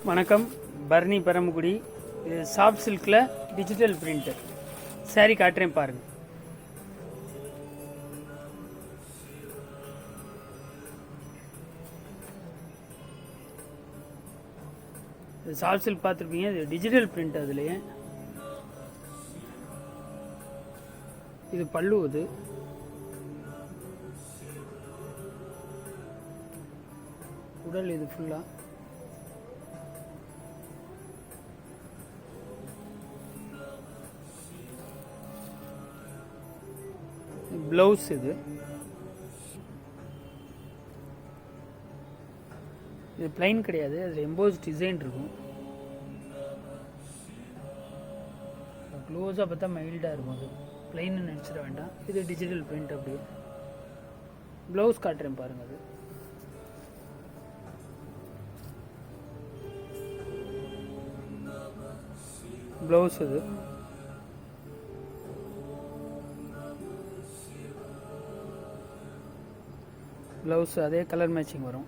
வணக்கம். பரணி பரமக்குடி. இது soft சில்கில் digital print sari காட்டுறேன் பாருங்கள். இது சாஃப்ட் சில்க் பார்த்துருப்பீங்க. இது டிஜிட்டல் பிரிண்ட். அதுலேயே இது பல்லு. இது உடல். இது ஃபுல்லாக ப்ளவுஸ். இது பிளைன் கிடையாது, அதில் எம்போஸ் டிசைன் இருக்கும். க்ளோஸாக பார்த்தா மைல்டாக இருக்கும். அது பிளைன்னு நினச்சிட வேண்டாம். இது டிஜிட்டல் பிரிண்ட். அப்படியே ப்ளவுஸ் காட்டுறேன் பாருங்கள். அது ப்ளவுஸ். இது ப்ளவுஸ் அதே கலர் மேட்சிங் வரும்.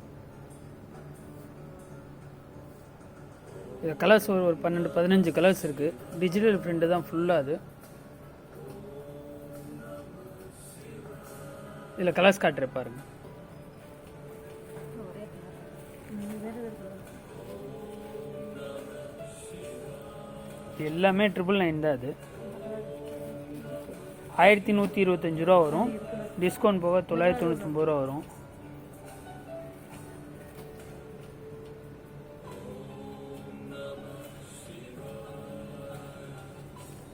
இது கலர்ஸ் ஒரு 12-15 கலர்ஸ் இருக்குது. டிஜிட்டல் பிரிண்ட் தான் ஃபுல்லாக. அது இதில் கலர்ஸ் காட்டுறேன் பாருங்கள். எல்லாமே 999 தான். அது 1125 ரூபா வரும். டிஸ்கவுண்ட் போக 999 ரூபா வரும்.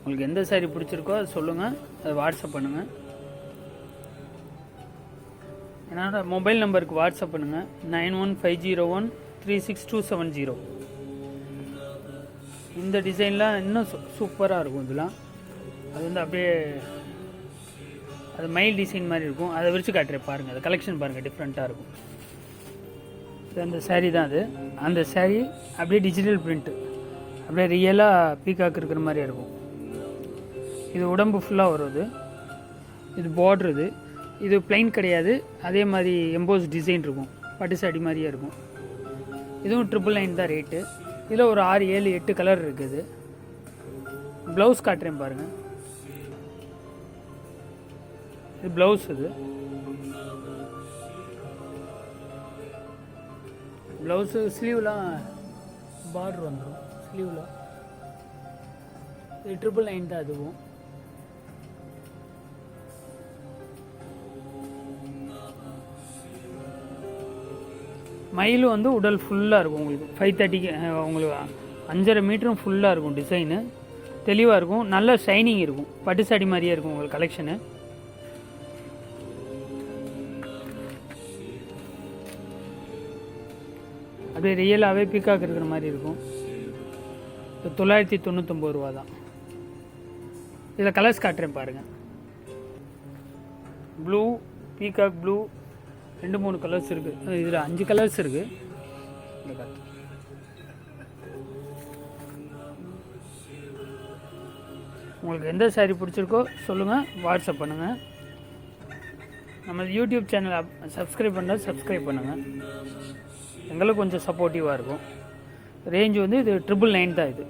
உங்களுக்கு எந்த சாரீ பிடிச்சிருக்கோ அது சொல்லுங்கள், அது வாட்ஸ்அப் பண்ணுங்கள். என்னோட மொபைல் நம்பருக்கு வாட்ஸ்அப் பண்ணுங்கள். 9150136270. இந்த டிசைன்லாம் இன்னும் சூப்பராக இருக்கும். இதெல்லாம் அது அப்படியே அது மைல் டிசைன் மாதிரி இருக்கும். அதை விரிச்சு காட்டுறேன் பாருங்கள். அது கலெக்ஷன் பாருங்கள், டிஃப்ரெண்ட்டாக இருக்கும். அந்த சாரீ தான் அது. அந்த சாரீ அப்படியே டிஜிட்டல் பிரிண்ட்டு, அப்படியே ரியலாக பீகாக் இருக்கிற மாதிரியே இருக்கும். இது உடம்பு ஃபுல்லாக வருது. இது பார்டர். இது பிளைன் கிடையாது, அதே மாதிரி எம்போஸ் டிசைன் இருக்கும். பட்டு சாடி மாதிரியே இருக்கும். இதுவும் 999 தான் ரேட்டு. இதில் ஒரு 6, 7, 8 கலர் இருக்குது. ப்ளவுஸ் காட்டுறேன் பாருங்கள். இது ப்ளவுஸ். இது ப்ளவுஸு ஸ்லீவ்லாம் பார்டர் வந்துடும். ஸ்லீவில் இது 999 தான். அதுவும் மயிலும் உடல் ஃபுல்லாக இருக்கும். உங்களுக்கு 530 உங்களுக்கு 5.5 மீட்டரும் ஃபுல்லாக இருக்கும். டிசைனு தெளிவாக இருக்கும். நல்ல ஷைனிங் இருக்கும். பட்டு சாடி மாதிரியே இருக்கும் உங்களுக்கு கலெக்ஷனு. அப்படியே ரியலாகவே பீக்காக் இருக்கிற மாதிரி இருக்கும். 999 ரூபா தான். இதில் கலர்ஸ் காட்டுறேன் பாருங்கள். ப்ளூ, பீகாக் ப்ளூ, 2-3 கலர்ஸ் இருக்குது. இதில் 5 கலர்ஸ் இருக்குது. உங்களுக்கு எந்த சாரீ பிடிச்சிருக்கோ சொல்லுங்கள், வாட்ஸ்அப் பண்ணுங்கள். நம்ம யூடியூப் சேனலை சப்ஸ்கிரைப் பண்ணால் சப்ஸ்கிரைப் பண்ணுங்கள். எங்களுக்கு கொஞ்சம் சப்போர்ட்டிவாக இருக்கும். ரேஞ்சு இது 999 தான். இது